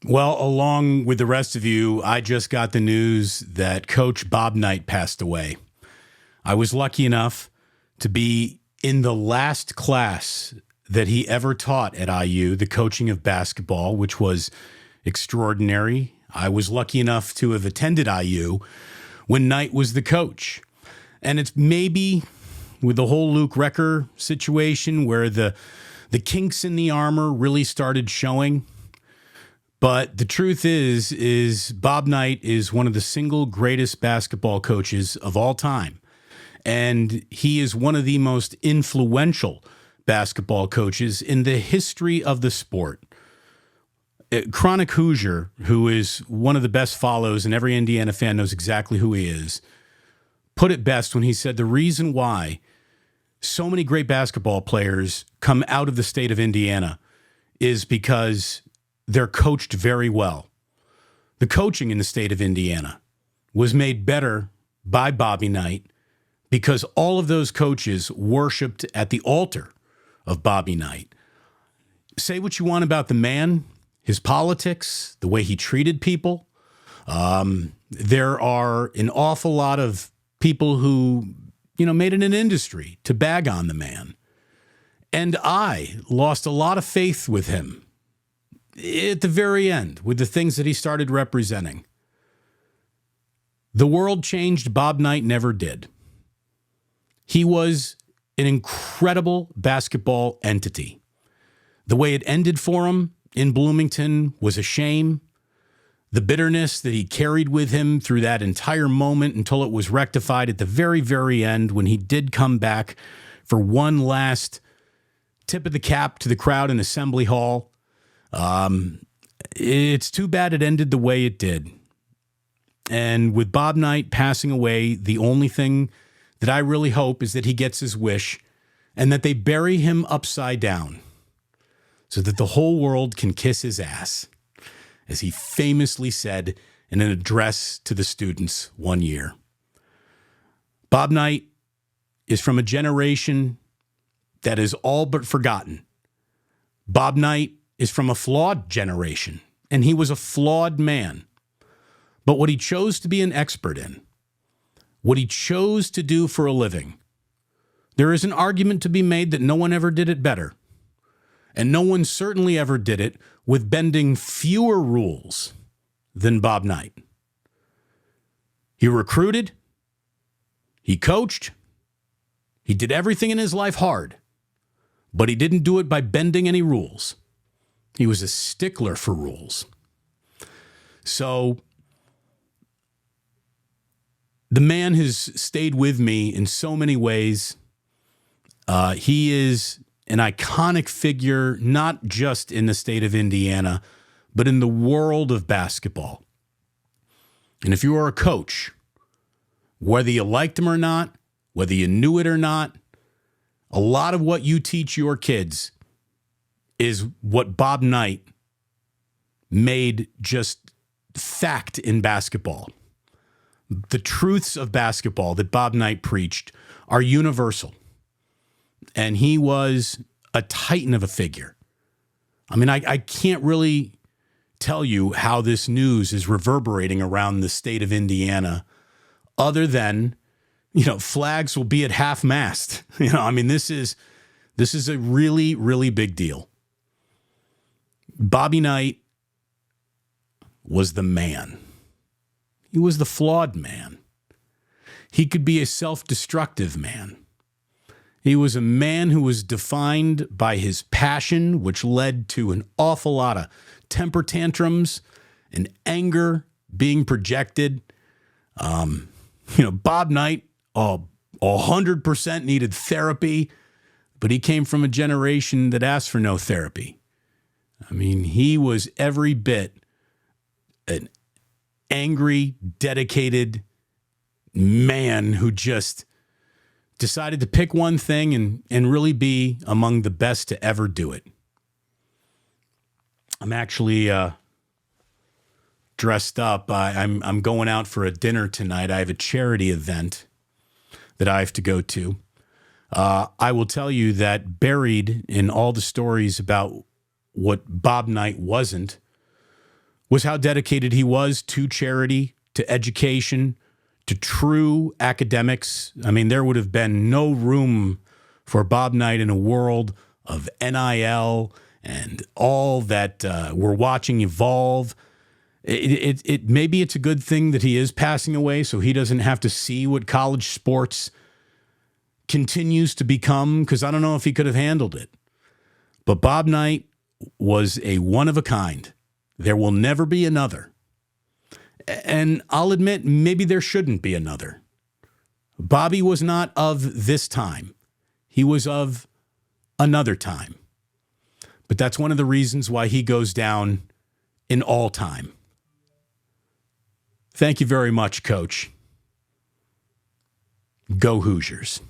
Well, along with the rest of you, I just got the news that Coach Bob Knight passed away. I was lucky enough to be in the last class that he ever taught at IU, the coaching of basketball, which was extraordinary. I was lucky enough to have attended IU when Knight was the coach. And it's maybe with the whole Luke Recker situation where the kinks in the armor really started showing. But the truth is Bob Knight is one of the single greatest basketball coaches of all time. And he is one of the most influential basketball coaches in the history of the sport. Chronic Hoosier, who is one of the best follows, and every Indiana fan knows exactly who he is, put it best when he said the reason why so many great basketball players come out of the state of Indiana is because they're coached very well. The coaching in the state of Indiana was made better by Bobby Knight because all of those coaches worshiped at the altar of Bobby Knight. Say what you want about the man, his politics, the way he treated people. There are an awful lot of people who, made it an industry to bag on the man. And I lost a lot of faith with him at the very end with the things that he started representing. The world changed. Bob Knight never did. He was an incredible basketball entity. The way it ended for him in Bloomington was a shame. The bitterness that he carried with him through that entire moment until it was rectified at the very, very end when he did come back for one last tip of the cap to the crowd in Assembly Hall. It's too bad it ended the way it did. And with Bob Knight passing away, the only thing that I really hope is that he gets his wish and that they bury him upside down so that the whole world can kiss his ass, as he famously said in an address to the students one year. Bob Knight is from a generation that is all but forgotten. Bob Knight is from a flawed generation, and he was a flawed man. But what he chose to be an expert in, what he chose to do for a living, there is an argument to be made that no one ever did it better. And no one certainly ever did it with bending fewer rules than Bob Knight. He recruited, he coached, he did everything in his life hard, but he didn't do it by bending any rules. He was a stickler for rules. So the man has stayed with me in so many ways. He is an iconic figure, not just in the state of Indiana, but in the world of basketball. And if you are a coach, whether you liked him or not, whether you knew it or not, a lot of what you teach your kids is what Bob Knight made just fact in basketball. The truths of basketball that Bob Knight preached are universal. And he was a titan of a figure. I mean, I can't really tell you how this news is reverberating around the state of Indiana other than, flags will be at half-mast. This is a really, really big deal. Bobby Knight was the man. He was the flawed man. He could be a self-destructive man. He was a man who was defined by his passion, which led to an awful lot of temper tantrums and anger being projected. Bob Knight, 100% needed therapy, but he came from a generation that asked for no therapy. He was every bit an angry, dedicated man who just decided to pick one thing and really be among the best to ever do it. I'm actually dressed up. I'm going out for a dinner tonight. I have a charity event that I have to go to. I will tell you that buried in all the stories about what Bob Knight wasn't was how dedicated he was to charity, to education, to true academics. I mean, there would have been no room for Bob Knight in a world of NIL and all that we're watching evolve. Maybe it's a good thing that he is passing away so he doesn't have to see what college sports continues to become, because I don't know if he could have handled it. But Bob Knight was a one of a kind. There will never be another. And I'll admit, maybe there shouldn't be another. Bobby was not of this time. He was of another time. But that's one of the reasons why he goes down in all time. Thank you very much, Coach. Go Hoosiers.